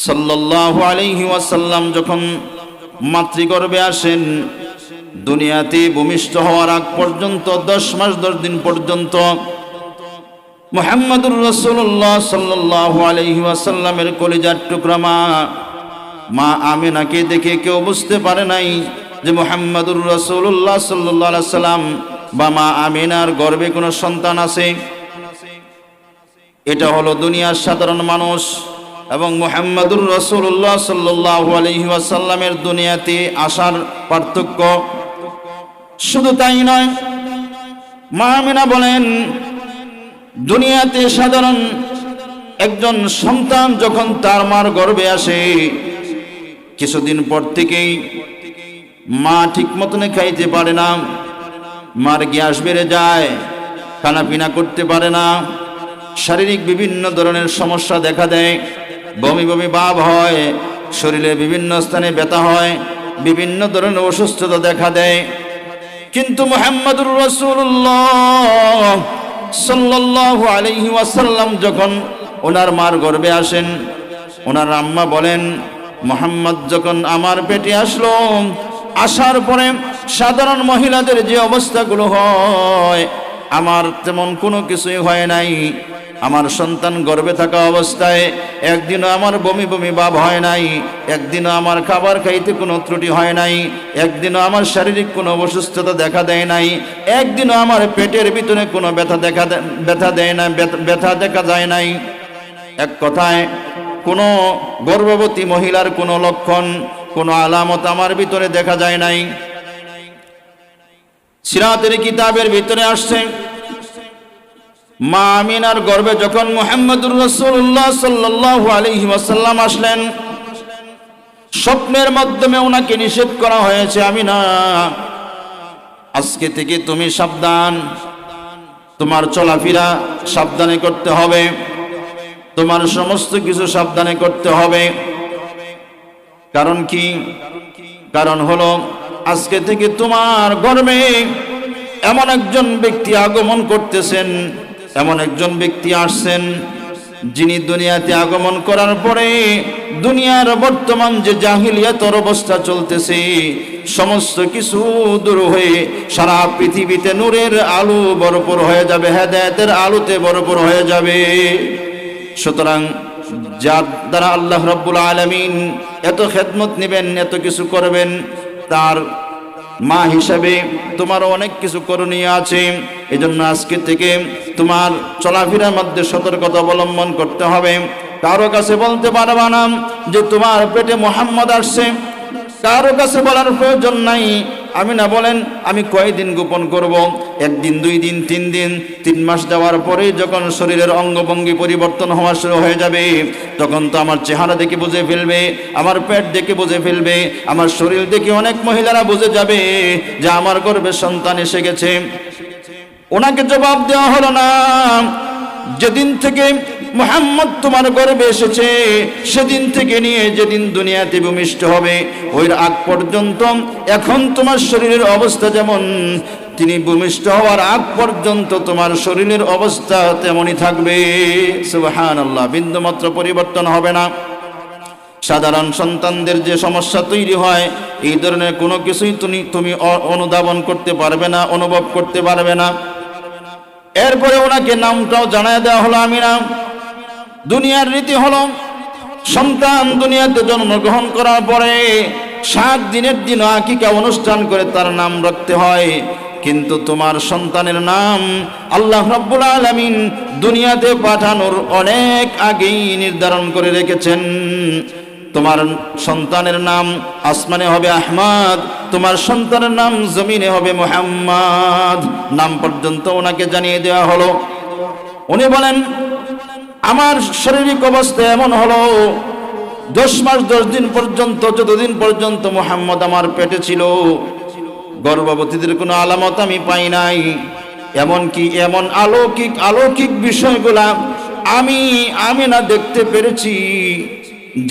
সাল্লাল্লাহু আলাইহি ওয়াসাল্লাম যখন মাতৃগর্ভে আসেন, দুনিয়াতে ভূমিষ্ঠ হওয়ার আগ পর্যন্ত 10 মাস 10 দিন পর্যন্ত মুহাম্মদুর রাসূলুল্লাহ সাল্লাল্লাহু আলাইহি ওয়াসাল্লামের কলিজার টুকরা মা আমিনাকে দেখে কেউ বুঝতে পারে নাই যে মুহাম্মদুর রাসূলুল্লাহ সাল্লাল্লাহু আলাইহি ওয়াসাল্লাম বা মা আমিনার গর্ভে কোনো সন্তান আছে। এটা হলো দুনিয়ার সাধারণ মানুষ এবং মুহাম্মদুর রাসূলুল্লাহ সাল্লাল্লাহু আলাইহি ওয়াসাল্লামের দুনিয়াতে আসার পার্থক্য। শুধু তাই নয়, মা আমিনা বলেন, দুনিয়াতে সাধারণ একজন সন্তান যখন তার মার গর্ভে আসে, কিছুদিন পর থেকেই মা ঠিক মতন খাইতে পারে না, মার গ্যাস বেড়ে যায়, খানাপিনা করতে পারে না, শারীরিক বিভিন্ন ধরনের সমস্যা দেখা দেয়, বমি বমি ভাব হয়, শরীরে বিভিন্ন স্থানে ব্যথা হয়, বিভিন্ন ধরনের অসুস্থতা দেখা দেয়। কিন্তু মুহাম্মদুর রাসূলুল্লাহ সাল্লাল্লাহু আলাইহি ওয়াসাল্লাম যখন ওনার মার গর্ভে আসেন, ওনার আম্মা বলেন, মুহাম্মদ যখন আমার পেটে আসলো, আসার পরে সাধারণ মহিলাদের যে অবস্থাগুলো হয়, আমার তেমন কোনো কিছুই হয় নাই। আমার সন্তান গর্ভে থাকা অবস্থায় একদিনও আমার বমি বমি ভাব হয় নাই, একদিনও আমার খাবার খাইতে কোনো ত্রুটি হয় নাই, একদিনও আমার শারীরিক কোনো অসুস্থতা দেখা দেয় নাই, একদিনও আমার পেটের ভিতরে কোনো ব্যথা দেখা যায় নাই। এক কথায় কোনো গর্ভবতী মহিলার কোনো লক্ষণ, কোনো আলামত আমার ভিতরে দেখা যায় নাই। সিরাতের কিতাবের ভিতরে আসছে, মা আমিনার গর্ভে যখন মুহাম্মদুর রাসূলুল্লাহ সাল্লাল্লাহু আলাইহি ওয়াসাল্লাম আসলেন, স্বপ্নের মাধ্যমে ওনাকে নিষেধ করা হয়েছে, আমিনা আজকে থেকে তুমি সাবধান, তোমার চলাফেরা সাবধানে করতে হবে, তোমার সমস্ত কিছু সাবধানে করতে হবে। কারণ কি? কারণ হলো আজকে থেকে তোমার গর্ভে এমন একজন ব্যক্তি আগমন করতেছেন, এমন একজন ব্যক্তি আসছেন, যিনি দুনিয়াতে আগমন করার পরে দুনিয়ার বর্তমান যে জাহিলিয়াতের অবস্থা চলতেছে, সমস্ত কিছু দূর হয়ে সারা পৃথিবীতে নূরের আলো ভরপুর হয়ে যাবে, হেদায়েতের আলোতে ভরপুর হয়ে যাবে। সুতরাং যার দ্বারা আল্লাহ রাব্বুল আলামিন এত খেদমত নেবেন, এত কিছু করবেন, তার মা হিসাবে তোমার অনেক কিছু করণীয় আছে। এজন্য আজকে থেকে তোমার চলাফেরার মধ্যে সতর্কতা অবলম্বন করতে হবে। কারো কাছে বলতে পারবা না যে তোমার পেটে মুহাম্মদ আসছে, কারো কাছে বলার প্রয়োজন নাই। আমিনা বলেন, আমি কয়দিন গোপন করব? 1 দিন, 2 দিন, 3 দিন, 3 মাস যাওয়ার পরে যখন শরীরের অঙ্গভঙ্গি পরিবর্তন হওয়া শুরু হয়ে যাবে, তখন তো আমার চেহারা দেখে বুঝে ফেলবে, আমার পেট দেখে বুঝে ফেলবে, আমার শরীর দেখে অনেক মহিলারা বুঝে যাবে যে আমার গর্ভে সন্তান এসে গেছে। ওনাকে জবাব দেওয়া হলো না, যেদিন থেকে মুহাম্মদ তোমার গর্ভে এসেছে, সেদিন থেকে নিয়ে যেদিন দুনিয়াতে ভূমিষ্ঠ হবে, ওই আগ পর্যন্ত এখন তোমার শরীরের অবস্থা যেমন, তিনি ভূমিষ্ঠ হওয়ার আগ পর্যন্ত তোমার শরীরের অবস্থা তেমনই থাকবে। সুবহানাল্লাহ, বিন্দুমাত্র পরিবর্তন হবে না। সাধারণ সন্তানদের যে সমস্যা তৈরি হয়, এই ধরনের কোনো কিছুই তুমি অনুধাবন করতে পারবে না, অনুভব করতে পারবে না। এরপরে ওনাকে নামটাও জানায় দেওয়া হলো আমিনা। দুনিয়ার রীতি হলো, সন্তান দুনিয়াতে জন্মগ্রহণ করার পরে 7 দিনের দিন আকিকা অনুষ্ঠান করে তার নাম রাখতে হয়। কিন্তু তোমার সন্তানের নাম আল্লাহ রাব্বুল আলামিন দুনিয়াতে পাঠানোর অনেক আগেই নির্ধারণ করে রেখেছেন। তোমার সন্তানের নাম আসমানে হবে আহমদ, তোমার সন্তানের নাম জমিনে হবে মুহাম্মদ। নাম পর্যন্ত ওনাকে জানিয়ে দেওয়া হলো। উনি বলেন, আমার শারীরিক অবস্থা এমন হলো, 10 মাস 10 দিন পর্যন্ত, যতদিন পর্যন্ত মুহাম্মদ আমার পেটে ছিল, গর্ভবতীদের কোনো আলামত আমি পাই নাই। এমনকি এমন অলৌকিক বিষয়গুলা আমি না দেখতে পেরেছি,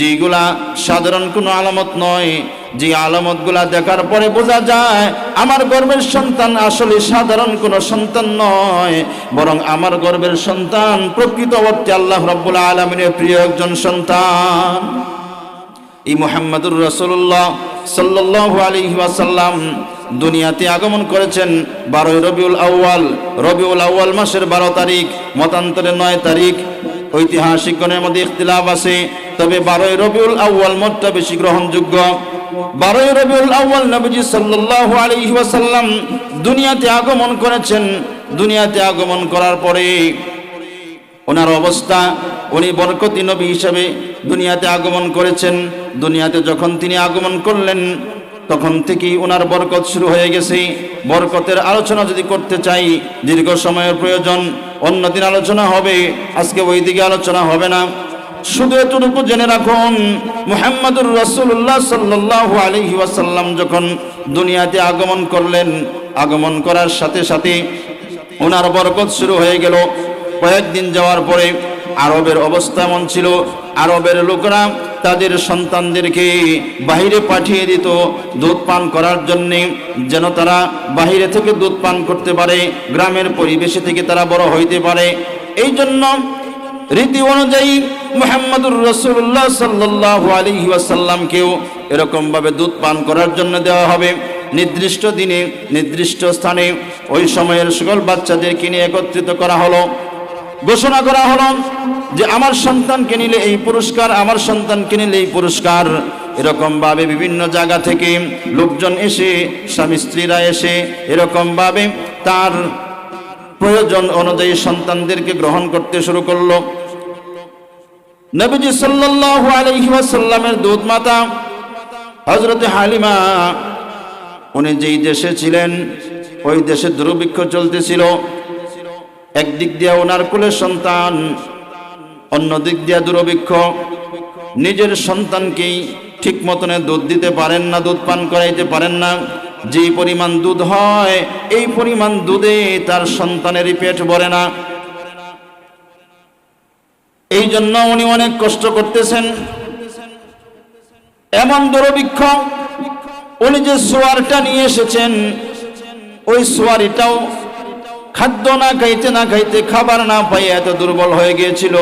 যেগুলা সাধারণ কোনো আলামত নয়, যে আলামতগুলা দেখার পরে বোঝা যায় আমার গর্ভের সন্তান আসলে সাধারণ কোনো সন্তান নয়, বরং আমার গর্ভের সন্তান প্রকৃত অর্থে আল্লাহ রাব্বুল আলামিনের প্রিয় একজন সন্তান। এই মুহাম্মদুর রাসূলুল্লাহ সাল্লাল্লাহু আলাইহি ওয়াসাল্লাম দুনিয়াতে আগমন করেছেন 12 রবিউল আউয়াল মাসের 12 তারিখ, মতান্তরে 9 তারিখ। ঐতিহাসিকগণের মধ্যে ইখতিলাফ আছে, তবে 12 রবিউল আউয়াল মতটা বেশি গ্রহণযোগ্য। 12 রবিউল আউয়াল নবীজি সাল্লাল্লাহু আলাইহি ওয়াসাল্লাম দুনিয়াতে আগমন করেছেন। দুনিয়াতে আগমন করার পরে ওনার অবস্থা, উনি বরকতি নবী হিসেবে দুনিয়াতে আগমন করেছেন। দুনিয়াতে যখন তিনি আগমন করলেন তখন থেকেই ওনার বরকত শুরু হয়ে গেছে। বরকতের আলোচনা যদি করতে চাই দীর্ঘ সময়ের প্রয়োজন, অন্যদিন আলোচনা হবে, আজকে ওই দিকে আলোচনা হবে না। শুধু এতটুকু জেনে রাখুন, মুহাম্মদুর রাসূলুল্লাহ সাল্লাল্লাহু আলাইহি ওয়াসাল্লাম যখন দুনিয়াতে আগমন করলেন, আগমন করার সাথে সাথে ওনার বরকত শুরু হয়ে গেল। কয়েকদিন যাওয়ার পরে আরবের অবস্থা এমন ছিল, আরবের লোকরা তাদের সন্তানদেরকে বাহিরে পাঠিয়ে দিত দুধ পান করার জন্যে, যেন তারা বাহিরে থেকে দুধ পান করতে পারে, গ্রামের পরিবেশে থেকে তারা বড় হইতে পারে। এই জন্য রীতি অনুযায়ী মুহাম্মদুর রাসূলুল্লাহ সাল্লাল্লাহু আলাইহি ওয়াসাল্লামকেও এরকম ভাবে দুধ পান করার জন্য দেওয়া হবে। নির্দিষ্ট দিনে নির্দিষ্ট স্থানে ওই সময়ের সকল বাচ্চাদেরকে নিয়ে একত্রিত করা হলো। ঘোষণা করা হলো যে আমার সন্তানকে নিলে এই পুরস্কার, আমার সন্তানকে নিলে এই পুরস্কার। এরকম ভাবে বিভিন্ন জায়গা থেকে লোকজন এসে, স্বামী স্ত্রীরা এসে এরকম ভাবে তার প্রয়োজন অনুযায়ী সন্তানদেরকে গ্রহণ করতে শুরু করলো। নবীজি সাল্লাল্লাহু আলাইহি ওয়াসাল্লামের দুধ মাতা হযরত হালিমা, উনি যেই দেশে ছিলেন ওই দেশে দুর্ভিক্ষ চলতেছিল। একদিক দিয়ে ওনার কোলের সন্তান, অন্য দিক দিয়ে দুর্ভিক্ষ। নিজের সন্তানকেই ঠিক মতনে দুধ দিতে পারেন না, দুধ পান করাইতে পারেন না। যেই পরিমাণ দুধ হয় এই পরিমাণ দুধে তার সন্তানেরই পেট ভরে না। এই জন্য উনি অনেক কষ্ট করতেছেন। এমন দুর্ভিক্ষ, উনি যে সোয়ারটা নিয়ে এসেছেন ওই সোয়ারিটাও খাদ্য না খাইতে না খাইতে, খাবার না পাই এত দুর্বল হয়ে গিয়েছিল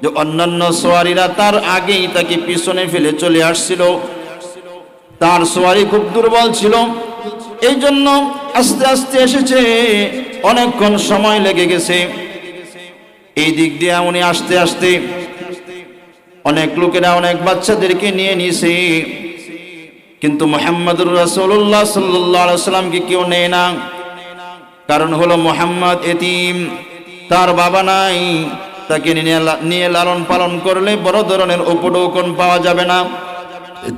যে অন্যান্য সোয়ারিরা তার আগেই তাকে পিছনে ফেলে চলে আসছিল। তার সোয়ারি খুব দুর্বল ছিল, এই জন্য আস্তে আস্তে এসেছে, অনেকক্ষণ সময় লেগে গেছে। এই দিক দিয়ে উনি আস্তে আস্তে অনেক লোকেরা অনেক বাচ্চাদেরকে নিয়ে নিয়েছে, কিন্তু মুহাম্মদুর রাসূলুল্লাহ সাল্লাল্লাহু আলাইহি ওয়াসাল্লামকে কেউ নেয় না। কারণ হলো মুহাম্মদ এতিম, তার বাবা নাই। তাকে নিয়ে লালন পালন করলে বড় ধরনের উপঢৌকন পাওয়া যাবে না,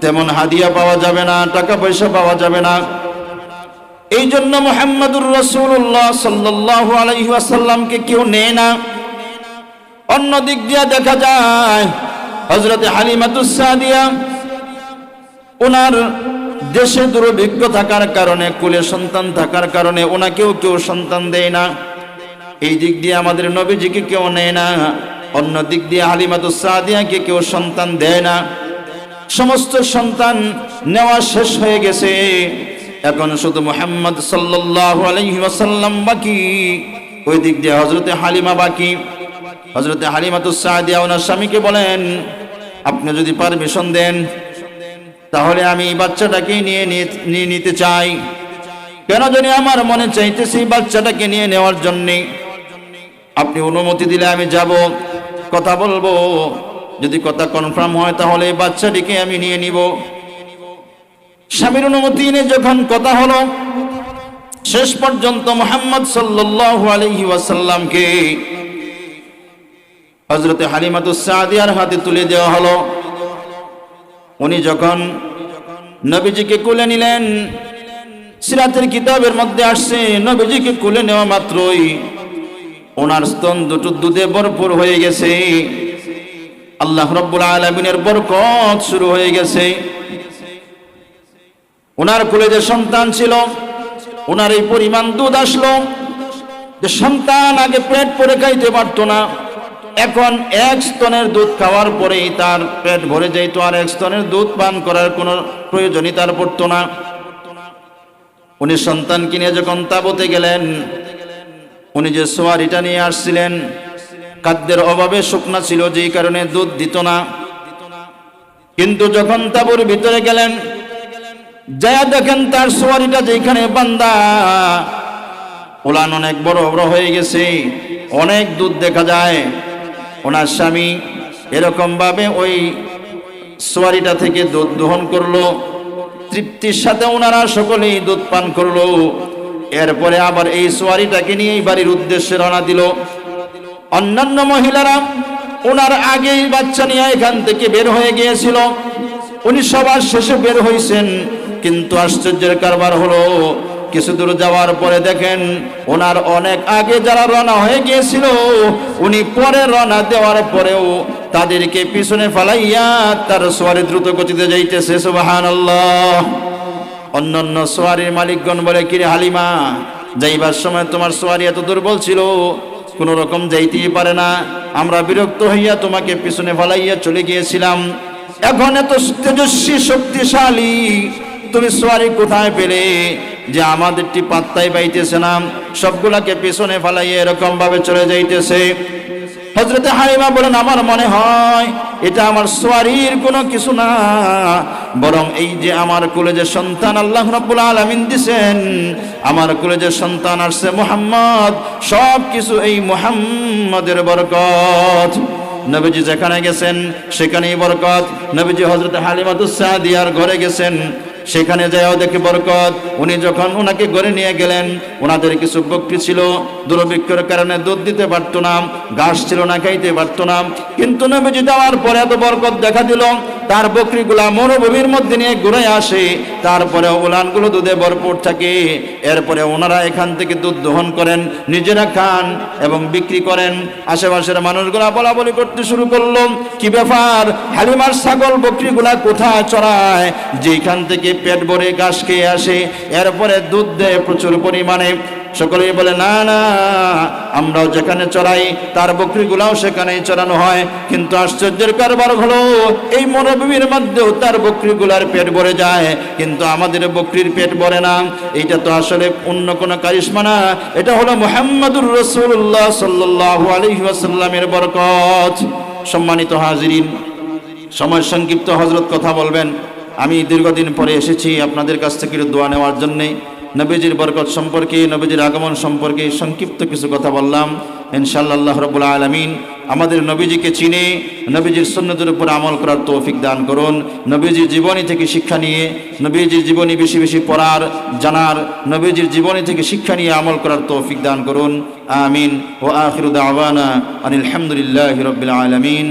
তেমন হাদিয়া পাওয়া যাবে না, টাকা পয়সা পাওয়া যাবে না। এই জন্য মুহাম্মদুর রাসূলুল্লাহ সাল্লাল্লাহু আলাইহি ওয়াসাল্লামকে কেউ নেয় না। অন্য দিক দিয়ে দেখা যায় হযরত হালিমাতুস সাদিয়া, ওনার দেশে দুর্ভিক্ষ থাকার কারণে, কুলে সন্তান থাকার কারণে ওনাকেও কেউ সন্তান দেয় না। এই দিক দিয়ে আমাদের নবীজিকে কেউ নেয় না, অন্য দিক দিয়ে হালিমাতুস সাদিয়াকে কেউ সন্তান দেয় না। সমস্ত সন্তান নেওয়া শেষ হয়ে গেছে, এখন শুধু মুহাম্মদ সাল্লাল্লাহু আলাইহি ওয়াসাল্লাম বাকি। ওই দিক দিয়ে হযরতে হালিমা বাকি। হযরতে হালিমাতুস সাদিয়া ওনার স্বামীকে বলেন, আপনি যদি পারমিশন দেন তাহলে আমি এই বাচ্চাটাকে নিয়ে নিতে চাই। কেন জানি আমার মনে চাইতেছে এই বাচ্চাটাকে নিয়ে নেওয়ার জন্যে। আপনি অনুমতি দিলে আমি যাব, কথা বলবো। যদি কথা কনফার্ম হয় তাহলে এই বাচ্চাটিকে আমি নিয়ে নিব। স্বামীর অনুমতি নিয়ে যখন কথা হলো, শেষ পর্যন্ত মুহাম্মদ সাল্লাল্লাহু আলাইহি ওয়াসাল্লামকে হযরতে হালিমাতুস সাদিয়ার হাতে তুলে দেওয়া হলো। উনি যখন নবীজিকে কোলে নিলেন, সিরাতের কিতাবের মধ্যে আসছে নবীজিকে কোলে নেওয়া মাত্রই ওনার স্তন দুটো দুধে ভরপুর হয়ে গেছে। আল্লাহ রাব্বুল আলামিনের বরকত শুরু হয়ে গেছে। ওনার কোলে যে সন্তান ছিল, ওনার এই পরিমাণ দুধ আসলো যে সন্তান আগে পেট ভরে খাইতে পারতো না, এখন এক স্তনের দুধ খাওয়ার পরেই তার পেট ভরে যাইত, আর এক স্তনের দুধ পান করার কোনো প্রয়োজনই তার পড়তো না। উনি সন্তান কিনে যখন তাবুতে গেলেন, উনি যে সোয়ারিটা নিয়ে আসছিলেন খাদ্যের অভাবে শুকনা ছিল, যেই কারণে দুধ দিত না। কিন্তু যখন তাঁবুর ভিতরে গেলেন, যা দেখেন তার সোয়ারিটা যেখানে বান্দা, উলান অনেক বড় বড় হয়ে গেছে, অনেক দুধ দেখা যায়। ওনার স্বামী এরকম ভাবে ওই সোয়ারিটা থেকে দুধ দহন করলো, তৃপ্তির সাথে ওনারা সকলেই দুধ পান করলো। এরপরে আবার এই সোয়ারিটাকে নিয়ে বাড়ির উদ্দেশ্যে রওনা দিল। অন্যান্য মহিলারা ওনার আগেই বাচ্চা নিয়ে এখান থেকে বের হয়ে গিয়েছিল, উনি সবার শেষে বের হয়েছেন। কিন্তু আশ্চর্যের কারবার হলো, কিছু দূর যাওয়ার পরে দেখেন ওনার অনেক আগে যারা রওনা হয়ে গিয়েছিল, উনি পরে রওনা দেওয়ার পরেও তাদেরকে পিছনে ফালাইয়া তার সোয়ারি দ্রুত গতিতে যাইতেছে। সুবহানাল্লাহ। অন্যান্য সোয়ারির মালিকগণ বলে, কিরে হালিমা, যাইবার সময় তোমার সোয়ারি এত দুর্বল ছিল, কোন রকম যাইতেই পারে না, আমরা বিরক্ত হইয়া তোমাকে পিছনে ফালাইয়া চলে গিয়েছিলাম। এখন এত তেজস্বী শক্তিশালী তুমি সোয়ারি কোথায় পেলে যে আমাদেরটি পাত্তাই পাইতেছে না, সবগুলাকে পিছনে ফালাইয়া এরকম ভাবে চলে যাইতেছে? হযরতে হালিমা বলেন, আমার মনে হয় এটা আমার সোয়ারির কোনো কিছু না, বরং এই যে আমার কোলে যে সন্তান আল্লাহ রাব্বুল আলামিন দিবেন, আমার কোলে যে সন্তান আসছে মুহাম্মদ, সব কিছু এই মুহাম্মদের বরকত। নবীজি যেখানে গেছেন সেখানেই বরকত। নবীজি হযরতে হালিমাতুস সাদিয়ার ঘরে গেছেন, সেখানে যাও দেখে বরকত। উনি যখন ওনাকে ঘরে নিয়ে গেলেন, ওনাদের কিছু বকরি ছিল, দুর্ভিক্ষের কারণে দুধ দিতে পারতো না, ঘাস ছিল না, খাইতে পারতো না। কিন্তু নবীজি যাওয়ার পরে এত বরকত দেখা দিল, তার বকরিগুলা মরুভূমির মধ্যে নিয়ে ঘুরে আসে, তারপরে উলানগুলো দুধে ভরপুর থাকে। এরপরে ওনারা এখান থেকে দুধ দহন করেন, নিজেরা খান এবং বিক্রি করেন। আশেপাশের মানুষগুলা বলা বলি করতে শুরু করলো, কি ব্যাপার, হালিমার ছাগল বকরিগুলা কোথায় চড়ায়, যেখান থেকে পেট ভরে ঘাস খেয়ে আসে, এরপরে দুধ দেয় প্রচুর পরিমাণে। সকলেই বলে, না না, আমরাও যেখানে চড়াই তার বকরিগুলাও সেখানেই চড়ানো হয়। কিন্তু আশ্চর্যের কারবার হলো, এই মরুভূমির মধ্যেও তার বকরিগুলার পেট ভরে যায়, কিন্তু আমাদের বকরির পেট ভরে না। এইটা তো আসলে অন্য কোনো কারিশমা না, এটা হলো মুহাম্মদুর রাসূলুল্লাহ সাল্লাল্লাহু আলাইহি ওয়াসাল্লামের বরকত। সম্মানিত হাজিরিন, সময় সংক্ষিপ্ত, হযরত কথা বলবেন। আমি দীর্ঘদিন পরে এসেছি আপনাদের কাছ থেকে দোয়া নেওয়ার জন্যে। নবীজির বরকত সম্পর্কে, নবীজির আগমন সম্পর্কে সংক্ষিপ্ত কিছু কথা বললাম। ইনশাআল্লাহ আল্লাহ রাব্বুল আলামিন আমাদের নবীজিকে চিনে নবীজির সুন্নতের উপর আমল করার তৌফিক দান করুন। নবীজির জীবনী থেকে শিক্ষা নিয়ে, নবীজির জীবনী বেশি বেশি পড়ার, জানার, নবীজির জীবনী থেকে শিক্ষা নিয়ে আমল করার তৌফিক দান করুন। আমিন। ওয়া আখিরু দাওয়ানা আনিল হামদুলিল্লাহি রাব্বিল আলামিন।